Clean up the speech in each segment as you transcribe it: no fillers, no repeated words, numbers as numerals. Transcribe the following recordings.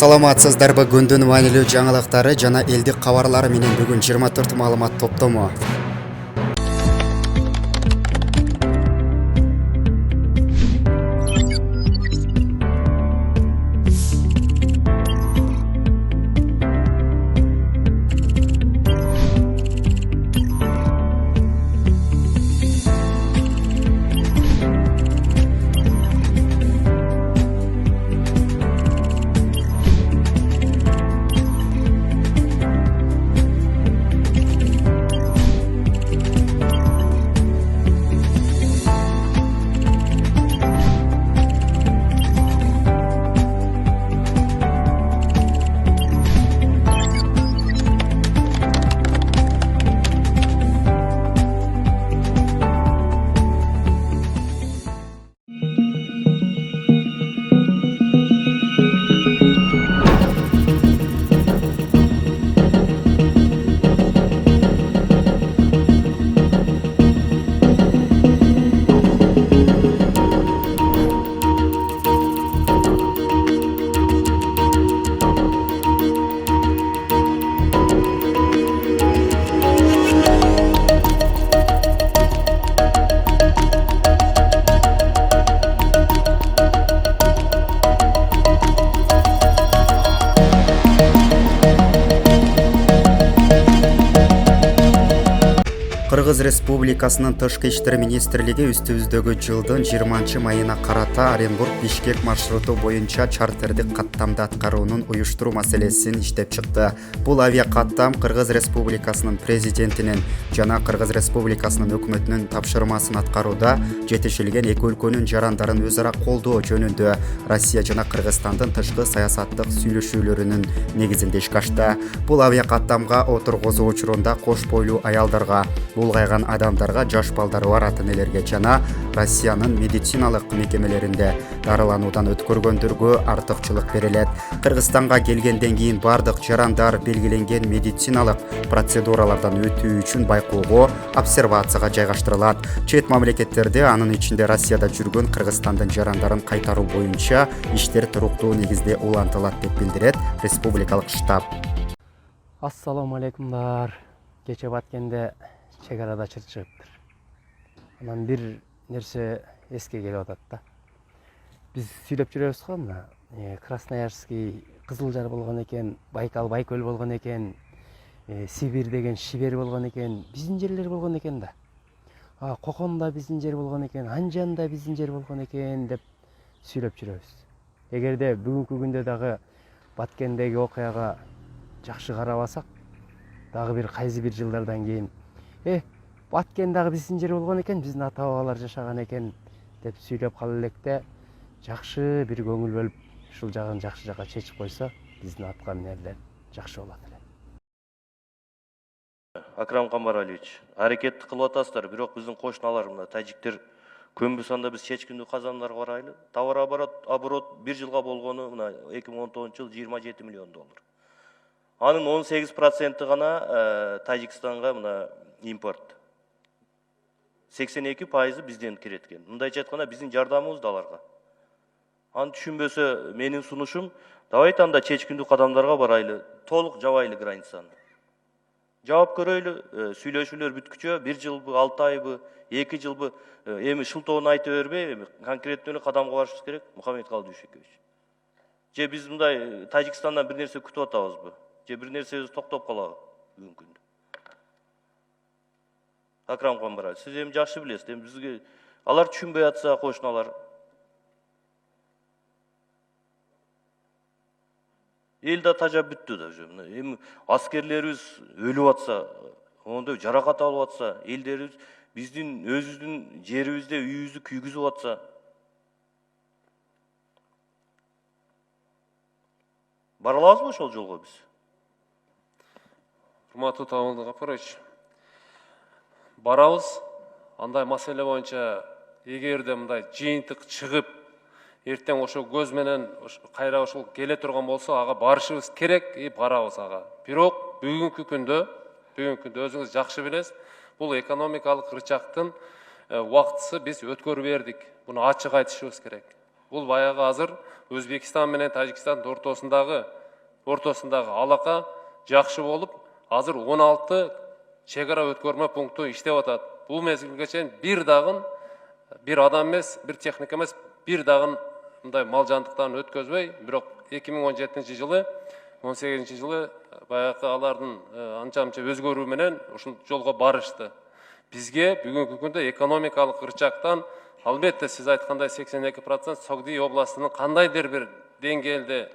Саламатсыздарбы, күндүн маанилүү жаңылыктары жана элдик кабарлары менен бүгүн 24 маалымат топтому. Кыргыз Республикасынын Тышкы иштер министрлиги үстүбүздөгү жылдын 20 майына карата Оренбург-Бишкек маршруту боюнча чартердик каттамды аткаруунун уюштуруу маселесин иштеп чыкты. Бул авиа каттам Кыргыз Республикасынын президентинин жана Кыргыз Республикасынын өкмөтүнүн тапшырмасын аткарууда жетишилген эки өлкөнүн жарандарын өз ара колдоо жөнүндө Россия жана Кыргызстандын тышкы саясаттык сүйлөшүүлөрүнүн негизинде ишке ашты. Бул авиа каттамга отургузуу учурунда кош бойлуу аялдарга, улгайган адамдарга, жаш балдары бар ата-энелерге жана Россиянын медициналык мекемелеринде дарылануудан өткөргөндөргө артыкчылык берилет. Кыргызстанга келгенден кийин бардык жарандар белгиленген медициналык процедуралардан өтүү үчүн байкоого, обсервацияга жайгаштырылат. Чет мамлекеттерде, анын ичинде Россияда жүргөн Кыргызстандын жарандарын кайтаруу боюнча иштер туруктуу негизде улантылат деп билдирет республикалык штаб. Ассаламу алейкумдар. Кече Баткенде чек арада чыр чыгыптыр. Анан бир нерсе эске келип атат да. Биз сүйлөп жүрөбүз го мына Красноярский Кызылжар болгон экен, Байкал Байкөл болгон экен, Сибирь деген Шибер болгон экен, биздин жерлер болгон экен да. Кокон да биздин жер болгон экен, Анжан да биздин жер болгон экен деп сүйлөп жүрөбүз. Эгерде бүгүнкү күндө дагы Баткендеги окуяга жакшы карабасак, дагы бир кайсы бир жылдардан кийин Баткен дагы биздин жер болгон экен, биздин ата бабалар жашаган экен деп сүйлөп кала электе жакшы бир көңүл бөлүп ушул жагын жакшы жакка чечип койсо, биздин аткан элдер жакшы болот эле. Акрам Камбаралиевич, аракетти кылып атасыздар, бирок биздин кошуналар мына тажиктер көмбү санда биз чечкиндүү казандарга карайлы. Товар оборот бир жылга болгону мына 2019 жыл 27 миллион доллар. Анын 18% гана Тажикстанга мына импорт. 82% бизден кирет экен. Мындайча айтканда биздин жардамыбыз да аларга. Аны түшүнбөсө менин сунушум, давайте анда чечкиндүү кадамдарга барайлы, толук жабайлы границаны. Жаап көрөйлү, сүйлөшүүлөр бүткүчө, 1 жылбы, 6 айбы, 2 жылбы, эми шылтоону айта бербей, конкреттүү кадамга барышыбыз керек, Мухаммед Калдыбекович. Же биз мындай Тажикстандан бир нерсе күтүп атабызбы? Же бир нерсебиз токтоп калабы бүгүнкү күндө? Акрам Камбаралиевич, сиз эми жакшы билесиз, эми бизге алар түшүнбөй атса, кошуналар. Эл да тажап бүттү да уже. Эми аскерлерибиз өлүп атса, ондой жаракат алып атса, элдерибиз биздин өзүбүздүн жерибизде үйүбүздү күйгүзүп атса, бара алабызбы ошол жолго биз? Урматтуу Тамылдык Апарович, барабыз. Андай маселе боюнча эгерде мындай жыйынтык чыгып, эртең ошо көз менен кайра ошол келе турган болсо, ага барышыбыз керек, барабыз ага. Бирок бүгүнкү күндө өзүңүз жакшы билесиз, бул экономикалык рычагтын убактысы биз өткөрүп бердик. Буну ачык айтышыбыз керек. Бул баягы азыр Өзбекстан менен Тажикстан ортосундагы алака жакшы болуп, азыр 16 чегара өткөрмө пункту иштеп атат. Бул мезгилге чейин бир дагы бир адам эмес, бир техника эмес, бир дагы мындай мал жандыктарын өткөзбөй, бирок 2017 жылы, 18 жылы баягы алардын анча-мынча өзгөрүү менен ушул жолго барышты. Бизге бүгүнкү күндө экономикалык ырчактан албетте сиз айткандай 82% Согди областынын кандайдыр бир деңгээлде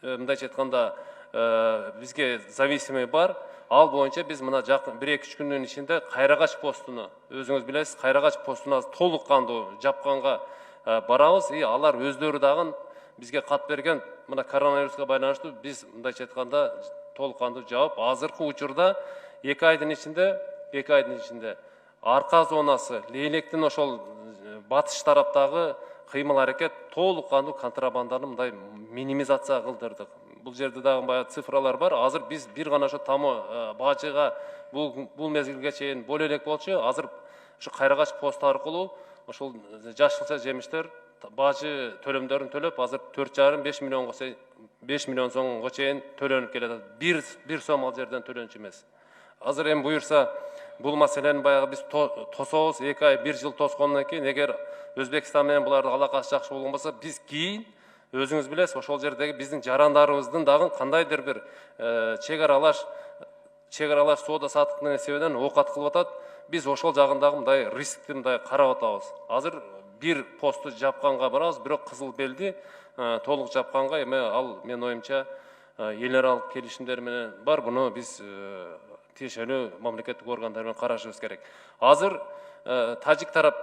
мындайча айтканда бизге зависимый бар. Ал боюнча биз мына жакын 1-2 күндүн ичинде Кайрагач постуна, өзүңүз билесиз, Кайрагач постуна толук кандуу жапканга барабыз. Алар өздөрү дагы бизге кат берген, мына коронавируска байланыштуу биз мындайча айтканда толук кандуу жаап, азыркы учурда 2 айдын ичинде арка зонасы, Лейлектин ошол батыш тараптагы кыймыл аракет толук кандуу контрабанданы мындай минимизация кылдырдык. Бул жерде дагы баягы цифралар бар. Азыр биз бир гана ошо тамо бажыга бул мезгилге чейин боло элек болчу. Азыр ушу Кайрагач посту аркылуу ошол жашылча жемиштер бажы төлөмдөрүн төлөп, азыр 4,5 миллион сомго чейин төлөнүп келет. Бир сом ал жерден төлөнчү эмес. Азыр эми буюрса бул маселени баягы биз тособуз, 2 ай, 1 жыл тоскондон кийин, эгер Өзбекстан менен булардын алакасы жакшы болгон болсо, биз кийин өзүңүз билесиз, ошол жердеги биздин жарандарыбыздын дагы кандайдыр бир чек аралаш соода саттыктын эсебинен оокат кылып атат. Биз ошол жагындагы мындай рискти мындай карап атабыз. Азыр бир посту жапканга барабыз, бирок кызыл белди толук жапканга эми ал менин оюмча эл аралык келишимдер менен бар. Буну биз тиешелүү мамлекеттик органдар менен карашыбыз керек. Азыр тажик тарап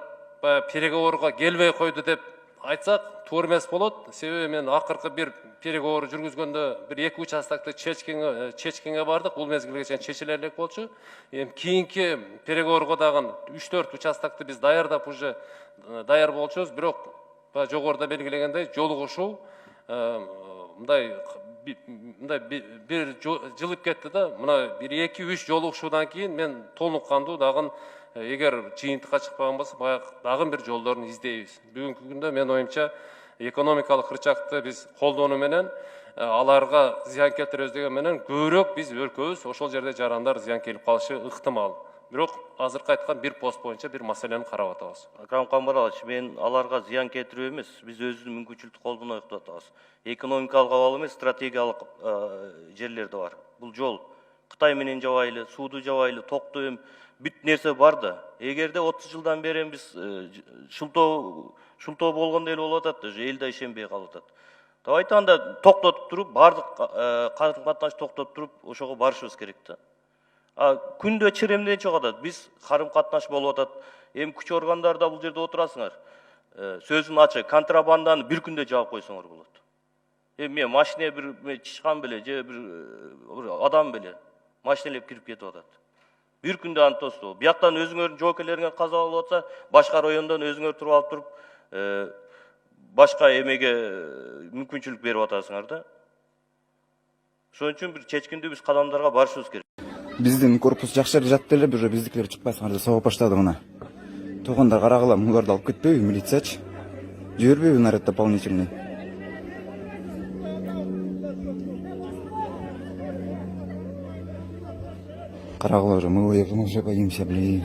переговорга келбей койду деп айтсак туура эмес болот. Себеби мен акыркы бир переговор жүргүзгөндө бир 2 участокты чечкенге бардык. Бул мезгилге чейин чечиле элек болчу. Эми кийинки переговорго дагы 3-4 участокты биз даярдап уже даяр болчубуз. Бирок жогоруда белгилегендей жолугушуу мындай бир жылып кетти да. Мына бир 2-3 жолугушуудан кийин мен толук кандуу дагы эгер жыйынтыкка чыкпаган болсо баягы дагы бир жолдорун издейбиз. Бүгүнкү күндө мен оюмча экономикалык ырчакты биз колдонуу менен аларга зыян келтиребиз деген менен көбүрөөк биз өлкөбүз ошол жерде жарандар зыян келип калышы ыктымал. Бирок азыркы айткан бир пост боюнча бир маселени карап атабыз. Акрам Камбаралович, мен аларга зыян келтирүү эмес, биз өзүбүздүн мүмкүнчүлүктү колдонуп атабыз. Экономикалык абал эмес, стратегиялык жерлер да бар. Бул жол Кытай менен жабайлы, сууду жабайлы, токту бүт нерсе бар да. Эгерде 30 жылдан бери биз шултоо болгондой эле болуп атат, эл да ишенбей калып атат. Деп айтканда токтотуп туруп, бардык карым-катнаш токтотуп туруп, ошого барышыбыз керек да. Күндө чиремден чыгып атат, биз карым-катнаш болуп атат. Эми күч органдары да бул жерде отурасыңар. Сөзүн ачык, контрабанданы бир күндө жаап койсоңор болот. Эми мен машине бир чычкан беле, же бир адам беле машинелеп кирип кетип атат. Бир күндө аны тосту. Бияктан өзүңөрдүн жоокерлериңер каза болуп атса, башка райондон өзүңөр туруп алып туруп, башка эмеге мүмкүнчүлүк берип атасыңар да. Ошон үчүн бир чечкиндүү биз кадамдарга барышыбыз керек. Биздин корпус жакшырып жатты эле, бир биздикилер чыкпайсыңар деп согуп баштады мына. Туганда карагыла, муларды алып кетпейби милициячы? Жибербейби наряд дополнительный? Карагыла уже, мы уже боимся, блин.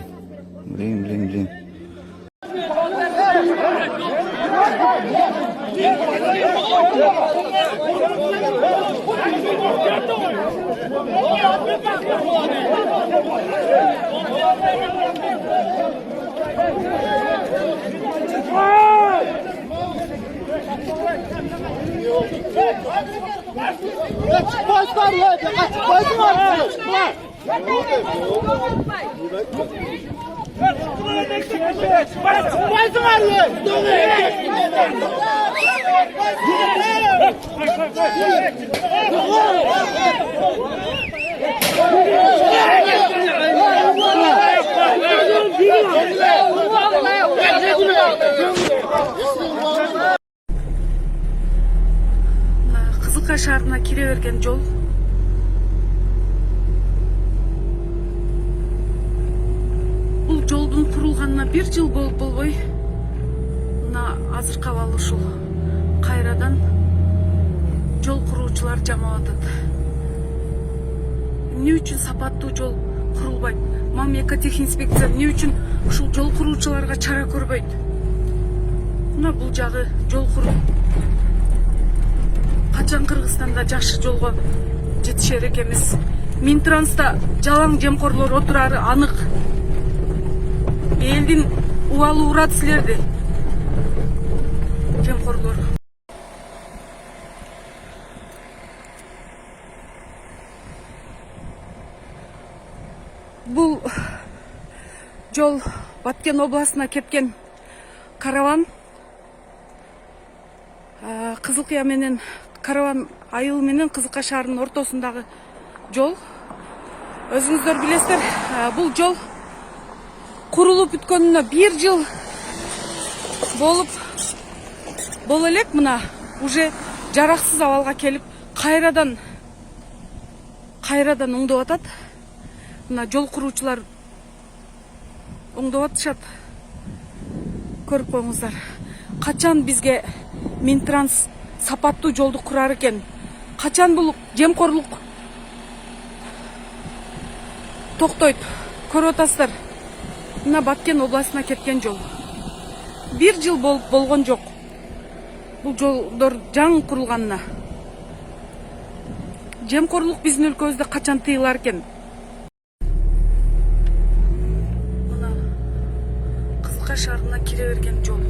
Кызылкай шаарына кире берген жол. Бул жолдун курулганына 1 жыл болуп болбой, мына азыркы абалы ушул. кайрадан жол куруучулар жамап атат. Эмне үчүн сапаттуу жол курулбайт? Мамлекеттик эмне үчүн ушул жол куруучуларга чара көрбөйт? Мына бул жагы жол куруп качан Кыргызстанда жакшы жолго жетишер экенбиз. Минтранста жалаң жемкорлор отурары анык. Элдин убалы урат силерди. Жемкорлор. Бул жол Баткен областына кеткен караван. Кызылкыя менен караван айыл менен Кызылкая шаарынын ортосундагы жол. Өзүңүздөр билесиздер, бул жол курулуп бүткөнүнө 1 жыл боло элек. Мына уже жараксыз абалга келип кайрадан оңдоп атат. Мына жол куруучулар оңдоп атышат. Көрүп коюңуздар. Качан бизге Минтранс сапаттуу жолду курар экен? Качан бул жемкорлук токтойт? Көрүп атасыздар. Мына Баткен областына кеткен жол. 1 жыл болгон жок. Бул жолдор жаңы курулганына. Жемкорлук биздин өлкөбүздө качан тыйылар экен? Мына Кызылкая шаарына кире берген жол.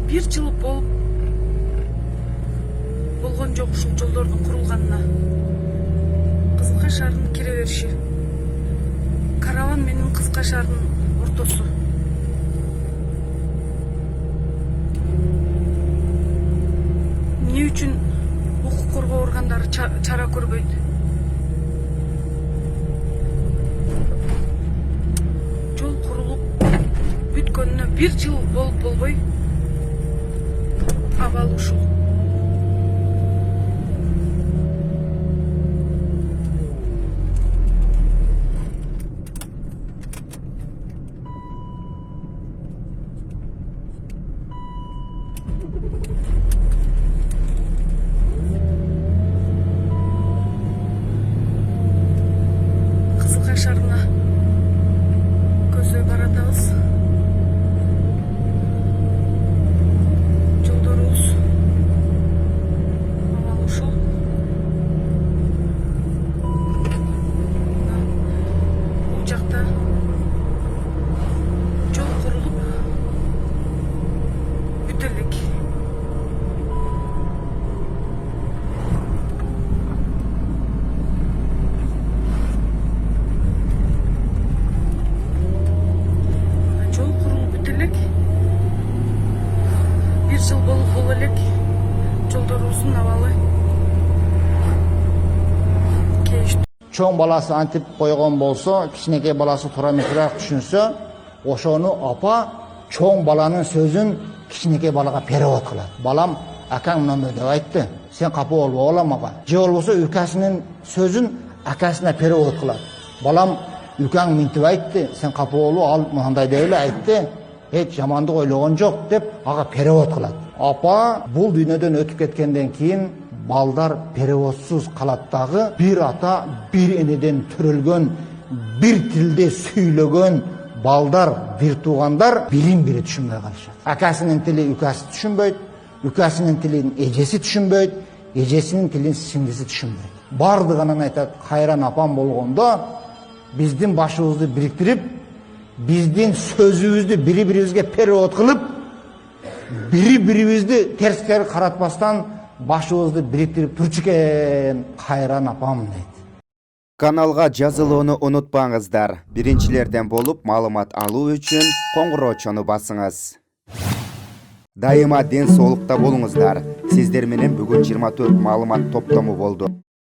1 жыл болгон жок ушул жолдордун курулганына. Кызылкая шаарынын кире бериши. Караван менен Кызылкая шаарынын ортосу. Эмне үчүн укук коргоо органдары чара көрбөйт? Жол курулуп бүткөнүнө 1 жыл болбой абал ушул. Кызылкая шаарына көздөй баратабыз. Жолдорубуз абал ушул. Бул жакта жол курулуп бүтө элек. Жол курулуп бүтө элек. 1 жыл боло элек. Жолдорубуздун абалы кештүү. Чоң баласы антип койгон болсо, кичинекей баласы тураметирээк түшүнсө, ошону апа чоң баланын сөзүн кичинекей балага перевод кылат. Балам, акаң мындай деп айтты, сен капа болбогула мага. Же болбосо үкасынын сөзүн акасына перевод кылат. Балам, үкаң мынтип айтты, сен капа болбо, ал мындай деп эле айтты, эч жамандык ойлогон жок деп ага перевод кылат. Апа бул дүйнөдөн өтүп кеткенден кийин балдар переводсуз калат дагы. Бир ата, бир энеден төрөлгөн, бир тилде сүйлөгөн балдар, бир туугандар билим бири түшүнбөй калышат. Акасынын тили үкасы түшүнбөйт, үкасынын тилин эжеси түшүнбөйт, эжесинин тилин сиңдиси түшүнбөйт. Бардыгынан айтат, кайран апам болгондо биздин башыбызды бириктирип, биздин сөзүбүздү бири-бирибизге перевод кылып, бири-бирибизди терскери каратпастан башыбызды бириктирип турчу экен кайран апам дейт. Каналга жазылууну унутпаңыздар. Биринчилерден болуп маалымат алуу үчүн коңгуроочону басыңыз. Дайыма ден соолукта болуңуздар. Сиздер менен бүгүн 24 маалымат топтому болду.